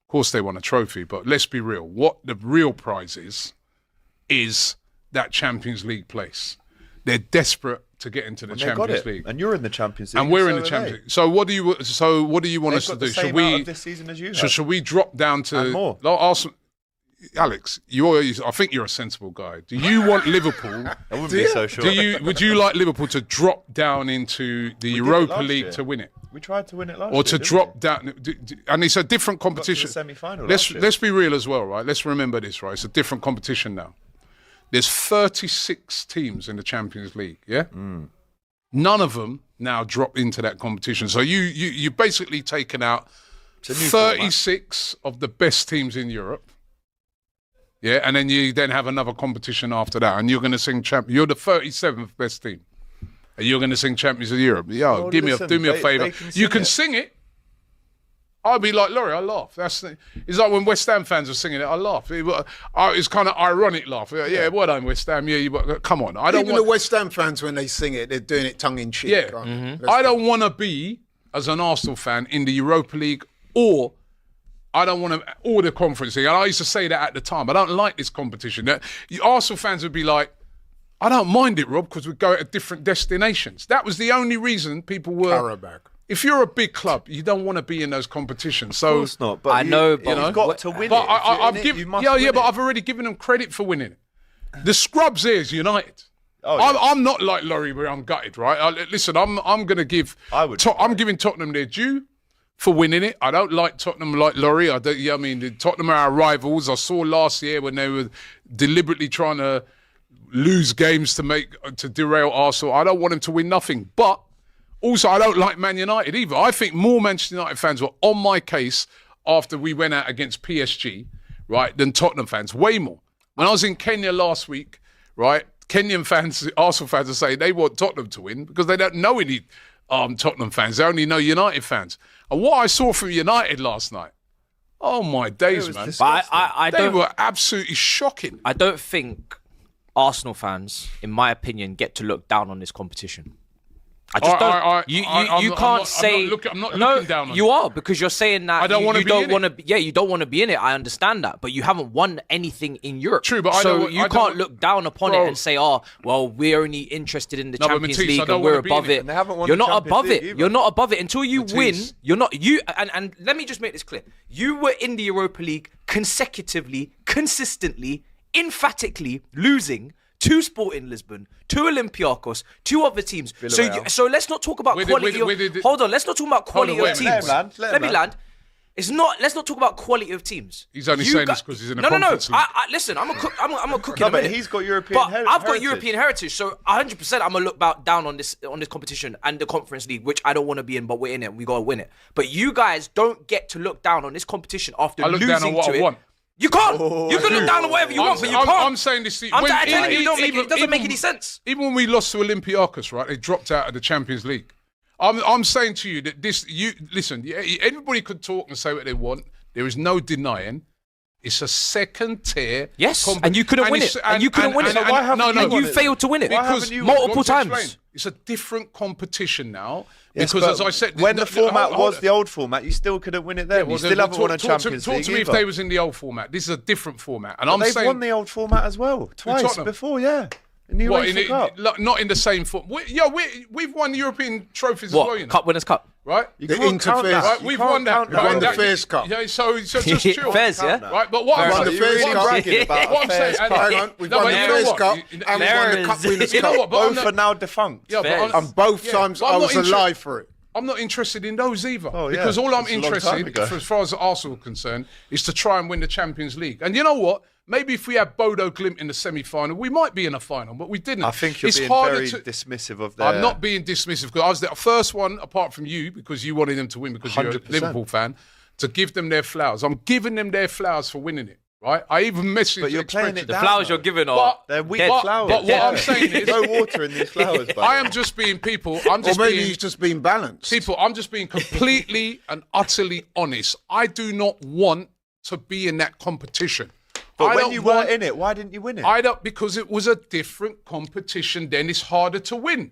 Of course, they won a trophy, but let's be real. What the real prize is that Champions League place. They're desperate to get into the Champions League, and you're in the Champions League, and we're in the Champions League. So what do you want us to do? Should we this season as you? Should we drop down to and more? Arsenal? Alex, I think you're a sensible guy. Do you want Liverpool? I wouldn't be so sure. Would you like Liverpool to drop down into the Europa League to win it? We tried to win it last year. Or to drop down, and it's a different competition. Semi-final. Let's be real as well, right? Let's remember this, right? It's a different competition now. There's 36 teams in the Champions League, yeah? None of them now drop into that competition. So you've basically taken out 36 of the best teams in Europe. Yeah, and then you have another competition after that, and you're going to sing you're the 37th best team, and you're going to sing Champions of Europe. Yo, do me a favour. You can sing it. I'll be like, Laurie, I laugh. It's like when West Ham fans are singing it, I laugh. It's kind of ironic laugh. Yeah, well done, West Ham. Yeah, come on. Even the West Ham fans, when they sing it, they're doing it tongue in cheek. Yeah, I don't want to be, as an Arsenal fan, in the Europa League, or I don't want to, or the Conference League. And I used to say that at the time. I don't like this competition. Arsenal fans would be like, I don't mind it, Rob, because we go to different destinations. That was the only reason people were. Carabao. If you're a big club, you don't want to be in those competitions. So, of course not. But you've got to win but it. But I've already given them credit for winning it. The scrubs here is United. I'm not like Laurie, where I'm gutted, right? Listen, I'm going to give. I'm giving Tottenham their due for winning it. I don't like Tottenham like Laurie. Tottenham are our rivals. I saw last year when they were deliberately trying to lose games to derail Arsenal. I don't want them to win nothing, but. Also, I don't like Man United either. I think more Manchester United fans were on my case after we went out against PSG, right, than Tottenham fans. Way more. When I was in Kenya last week, right, Kenyan fans, Arsenal fans are saying they want Tottenham to win because they don't know any Tottenham fans. They only know United fans. And what I saw from United last night, oh my days, man. They were absolutely shocking. I don't think Arsenal fans, in my opinion, get to look down on this competition. I just don't. You can't say. I'm not looking down on you are, because you're saying that I don't want to be in it. Yeah, you don't want to be in it. I understand that, but you haven't won anything in Europe. True, but you can't look down upon it and say, "Oh, well, we're only interested in the Champions League and we're above it." You're not above it. You're not above it until you win. You're not. And let me just make this clear. You were in the Europa League consecutively, consistently, emphatically losing. 2 Sporting Lisbon, 2 Olympiacos, 2 other teams. So let's not talk about quality of... Hold on, let's not talk about quality of teams. Let me land. Let's not talk about quality of teams. He's only saying this because he's in a conference league. Listen, I'm a cook in a minute. But he's got European heritage. I've got European heritage, so 100% I'm going to look down on this competition and the Conference League, which I don't want to be in, but we're in it and we got to win it. But you guys don't get to look down on this competition after losing down on what to I it. want. You can't. You can look down on whatever you want, but you can't. I'm saying this. I'm telling you, it doesn't make any sense. Even when we lost to Olympiacos, right? They dropped out of the Champions League. I'm saying to you that listen. Everybody could talk and say what they want. There is no denying. It's a second tier. Yes, and you couldn't win it. And you couldn't win it. Why haven't you won it? Failed to win it because multiple times. It's a different competition now. Yes, because as I said, when the format was the old format, you still couldn't win it then. You still haven't won a Champions League. Talk to me if they was in the old format. This is a different format, and they've won the old format as well twice before. Yeah. In the UEFA Cup. Not in the same form. We've won European trophies as well. You know? Cup Winners' Cup. Right? The Interfairs. Right, we've won that. We've won the Fairs Cup. Yeah, so just chill. Fairs, yeah? Right, but what we've won the Fairs Cup. What I'm saying, hang on, we've won the Fairs Cup and we've won the Cup Winners' Cup. Both are now defunct. And both times I was alive for it. I'm not interested in those either. Because all I'm interested, as far as Arsenal are concerned, is to try and win the Champions League. And you know what? Maybe if we had Bodo Glimt in the semi-final, we might be in a final, but we didn't. I think you're being very dismissive of that. I'm not being dismissive, because I was the first one, apart from you, because you wanted them to win because 100%. You're a Liverpool fan, to give them their flowers. I'm giving them their flowers for winning it, right? I even messaged... But you're playing it down. The flowers you're giving are... They're weak flowers. But what I'm saying is... no water in these flowers, buddy. I am just being people... Or maybe he's just being balanced. People, I'm just being completely and utterly honest. I do not want to be in that competition. But when you weren't in it, why didn't you win it? Because it was a different competition, then it's harder to win.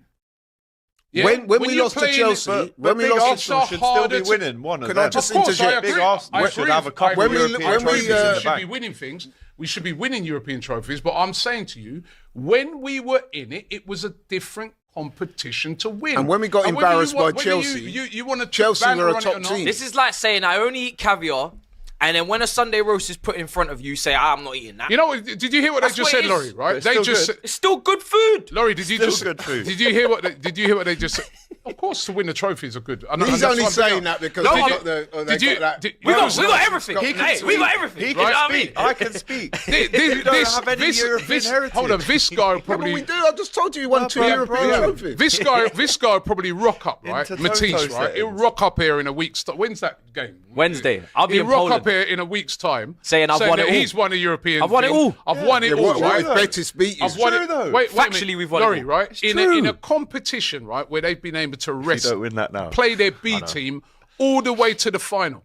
When we lost to Chelsea, when we lost, Arsenal should still be winning one of them. Can I just interject? Big Arsenal should have a couple of European trophies in the should be winning things. We should be winning European trophies. But I'm saying to you, when we were in it, it was a different competition to win. And when we got embarrassed by Chelsea, you want to Chelsea were a top team. This is like saying I only eat caviar, and then when a Sunday roast is put in front of you, say I'm not eating that. You know, did you hear what they just said, Laurie? Right? They just it's still good food. Laurie, did you just good food? Did you hear what they just said? Of course, to win the trophies are good. He's only saying that because we got everything. We got everything. He can speak. I can speak. You don't have any European heritage. Hold on, this guy probably. We do. I just told you he won 2 European trophies. This guy probably rock up, right? Matisse, right? He'll rock up here in a week's time. When's that game? Wednesday. I'll be in Poland. He'll rock Poland. up here in a week's time, saying I've won it all. He's won a European. I've won it all. I've won it all. Right? Betis beat you. I've won it. Though. Wait, factually, we've won Laurie, it all. right? In a competition, right, where they've been able to play their B team all the way to the final.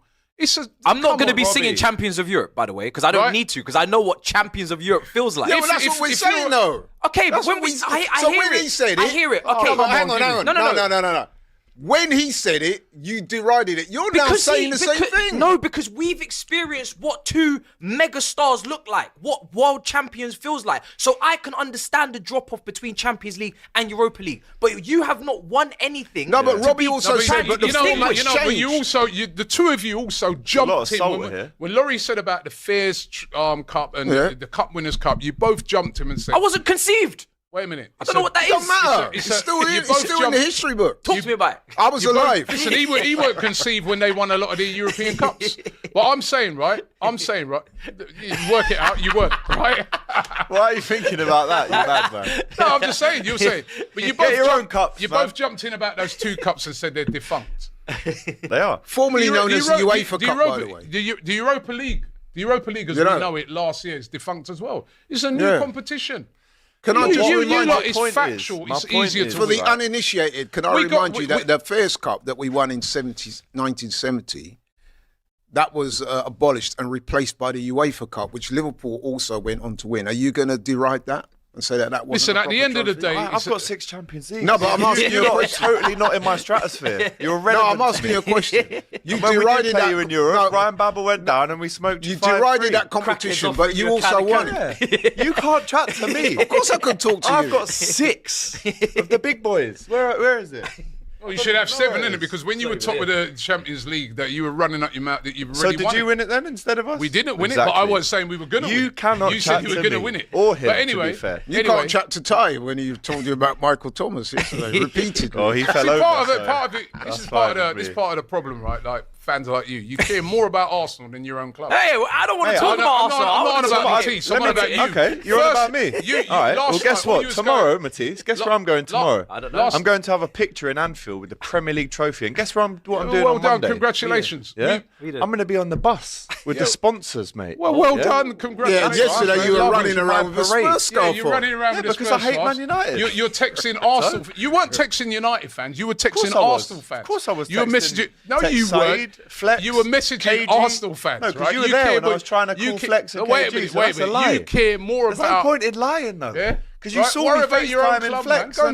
I'm not going to be singing Champions of Europe, by the way, because I don't need to, because I know what Champions of Europe feels like. Yeah, well, that's what we're saying, though. Okay, but when he said it, I hear it. Okay, hang on. No. When he said it, you derided it. You're now saying the same thing. No, because we've experienced what 2 megastars look like, what world champions feels like. So I can understand the drop-off between Champions League and Europa League. But you have not won anything. No, but Robbie also said, but the format's changed. The two of you also jumped in. When Laurie said about the Fairs Cup and the Cup Winners' Cup, you both jumped him and said... I wasn't conceived. Wait a minute. I don't know what that is. It don't matter. It's still in the history book. Talk to me about it. I was alive. Listen, he weren't conceived when they won a lot of the European Cups. But I'm saying, right? You work it out, you work, right? Why are you thinking about that, you mad man? No, I'm just saying, you're saying. But you both own cups, both jumped in about those 2 cups and said they're defunct. They are. Formerly known as the UEFA Cup, by the way. The Europa League. The Europa League, as we know it, last year is defunct as well. It's a new competition. Can I just remind you? It's factual. It's easier to for the uninitiated. Can I remind you that the Fairs Cup that we won in 1970, that was abolished and replaced by the UEFA Cup, which Liverpool also went on to win. Are you going to deride that and say that wasn't? Listen, at the end of the day, I've got 6 Champions Leagues. No, but I'm asking you. You're totally not in my stratosphere. You're relevant. No, I'm asking you a question. You when derided we did play you in Europe. Ryan Babel went down and we smoked. You derided that competition, but you also won it. You can't chat to me. Of course, I could talk to you. I've got 6 of the big boys. Where is it? Well, you should have 7 in it because when you were top of the Champions League, that you were running up your mouth that you've already won. So did you win it then instead of us? We didn't win it, but I wasn't saying we were going to win it. You cannot. You said you were going to win it, or him. But anyway, to be fair, you can't chat to Ty when he told you about Michael Thomas yesterday repeatedly. Oh, he fell over. Part of it. This is part of the problem, right? Like fans like you care more about Arsenal than your own club. Hey, I don't want to talk about Arsenal. I'm not on about Matisse. I'm on about you. Okay, you're on about me. All right. Well, guess what? Tomorrow, Matisse. Guess where I'm going tomorrow? I don't know. I'm going to have a picture in Anfield with the Premier League trophy, and guess what I'm doing on Monday? Well done, congratulations. Yeah, I'm going to be on the bus with the sponsors, mate. Well done, congratulations. Yeah, yesterday you were running around with a Spurs scarf. You're running around with a Spurs because I hate Man United. You're texting Arsenal. You weren't texting United fans. You were texting Arsenal fans. Of course I was. You were messaging. No, you weren't. You were messaging Arsenal fans. No, because you were there when I was trying to call Flex and KG. Wait a minute. You care more about. There's no point in lying though. Yeah. Because you saw me FaceTime in Flex. Go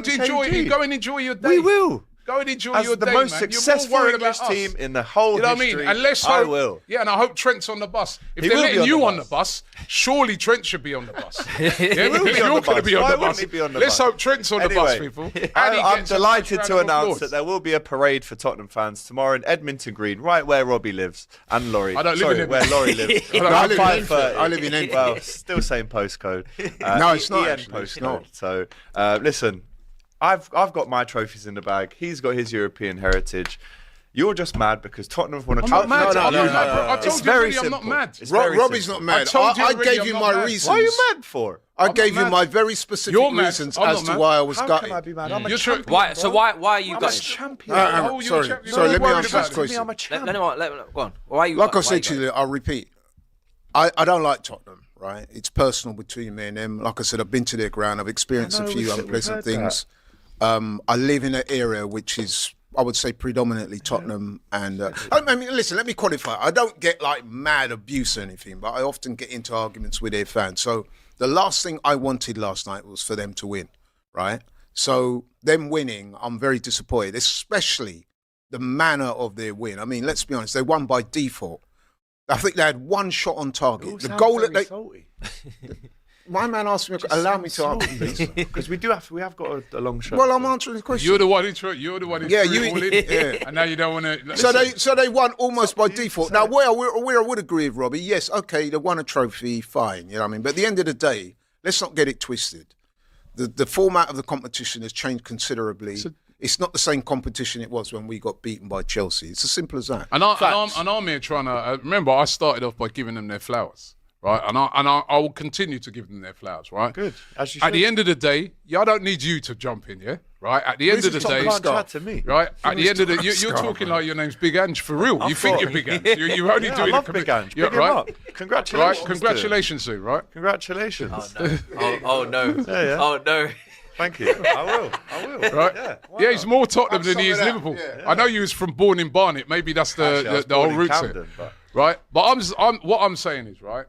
and enjoy your day. We will. Go and enjoy your day, the most successful English team in the whole history. You know what I mean? And let's hope, I will. Yeah, and I hope Trent's on the bus. If they're letting you on the bus, surely Trent should be on the bus. He will be on the bus. Why wouldn't he be on the bus? Let's hope Trent's on the bus, people. I'm delighted to announce that there will be a parade for Tottenham fans tomorrow in Edmonton Green, right where Robbie lives and Laurie. I don't live in where Laurie lives. I live in Enfield. Well, still same postcode. No, it's not. EN postcode. So, listen. I've got my trophies in the bag. He's got his European heritage. You're just mad because Tottenham have won a trophy. I'm not mad. I told you already I'm not mad. Robbie's not mad. I gave you my reasons. What are you mad for? I gave you my very specific reasons as to why I was gutted. How can I be mad? I'm a champion. So why are you gutted? I'm a champion. Sorry, let me answer this question. I'm a champion. Go on. Why are you? Like I said to you, I'll repeat. I don't like Tottenham, right? It's personal between me and them. Like I said, I've been to their ground. I've experienced a few unpleasant things. I live in an area which is, I would say, predominantly Tottenham. And I mean, listen, let me qualify. I don't get like mad abuse or anything, but I often get into arguments with their fans. So the last thing I wanted last night was for them to win, right? So them winning, I'm very disappointed, especially the manner of their win. I mean, let's be honest, they won by default. I think they had one shot on target. The goal that they... Salty. My man asked me, allow me to answer this. Because we have got a long shot. Well, I'm answering the question. You're the one who threw it. Yeah, yeah. And now you don't want to. So they won almost by default. Now, where I would agree with Robbie, yes, okay, they won a trophy, fine, you know what I mean? But at the end of the day, let's not get it twisted. The format of the competition has changed considerably. It's not the same competition it was when we got beaten by Chelsea. It's as simple as that. And I'm here trying to remember. I started off by giving them their flowers. Right, and I will continue to give them their flowers. Right, good. As you should. At the end of the day, I don't need you to jump in. Yeah, right. At the end of the day, to me. Right. At the end of the, you're talking like your name's Big Ange for real. You think you're Big Ange. You're only doing I love Big Ange. Big him up. Congratulations. Right. Congratulations, Sue. Right. Congratulations. Oh no. Yeah. Oh no. Thank you. I will. Right? Yeah, he's more Tottenham than he is Liverpool. Yeah. I know you was born in Barnet. Maybe that's the whole roots here. Right? But what I'm saying is, right?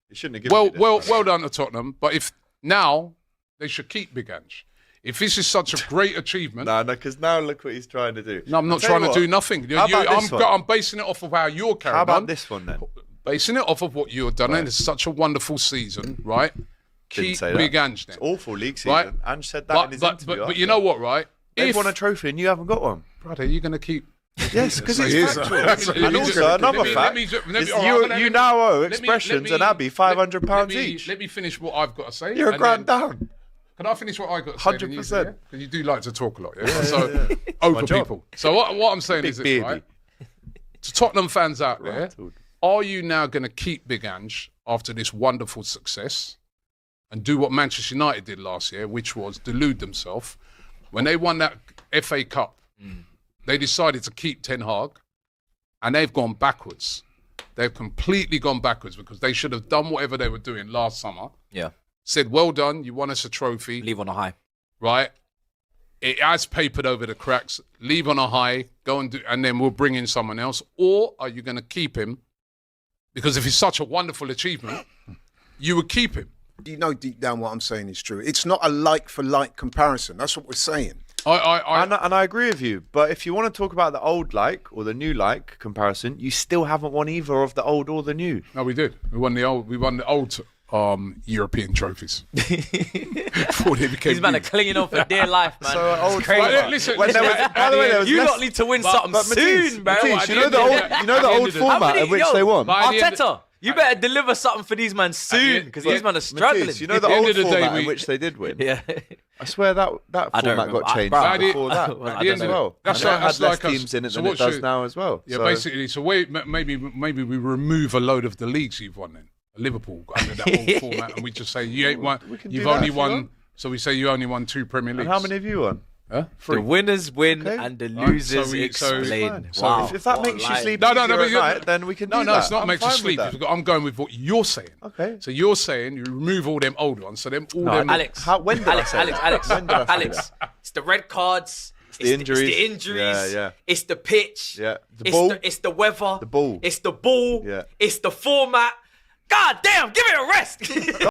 You shouldn't have given well done to Tottenham. But if now they should keep Big Ange. If this is such a great achievement, no, because now look what he's trying to do. No, I'm not trying to do nothing. I'm basing it off of how you're carrying on. How about this one then? Basing it off of what you've done, and it's such a wonderful season, right? Keep Big Ange then. It's awful league season. Right? Ange said that in his interview. But you know what, right? They've won a trophy and you haven't got one. Brother, you're going to keep... Yes, because it's factual. And also, another fact is you now owe Expressions and Abby £500 each. Let me finish what I've got to say. You're a grand down. Can I finish what I've got to say? 100%. Because you do like to talk a lot, yeah? So, over people. So what I'm saying is this, right? To Tottenham fans out there, are you now going to keep Big Ange after this wonderful success and do what Manchester United did last year, which was delude themselves? When they won that FA Cup, they decided to keep Ten Hag, and they've gone backwards. They've completely gone backwards because they should have done whatever they were doing last summer. Yeah. Said, well done, you won us a trophy. Leave on a high. Right? It has papered over the cracks. Leave on a high, go and do, and then we'll bring in someone else. Or are you going to keep him? Because if it's such a wonderful achievement, you would keep him. You know deep down what I'm saying is true. It's not a like-for-like comparison. That's what we're saying. And I agree with you, but if you want to talk about the old like or the new like comparison, you still haven't won either of the old or the new. No, we did. We won the old European trophies. These men are clinging on for dear life, man. So old listen, by the way, you lot need to win something soon, bro. You know the old format in which they won. Arteta, you better deliver something for these men soon because these men are struggling. Matisse, you know the old format in which they did win. Yeah. I swear that format got changed before that. As well. That's had less teams in it than it does now as well. Yeah, basically. So maybe we remove a load of the leagues you've won then. Liverpool under that old format, and we just say you ain't won. You've only won. So we say you only won 2 Premier Leagues. And how many have you won? Huh? 3. The winners win and the losers explain. So if that makes you sleep no, then we can do that. No, it's not makes you sleep. I'm going with what you're saying. Okay. So you're saying you remove all them old ones. So them all them. Alex. When did I say that? Alex. It's the red cards. It's the injuries. It's the injuries. Yeah. It's the pitch. Yeah. The ball. It's the weather. The ball. It's the ball. Yeah. It's the format. God damn, give it a rest.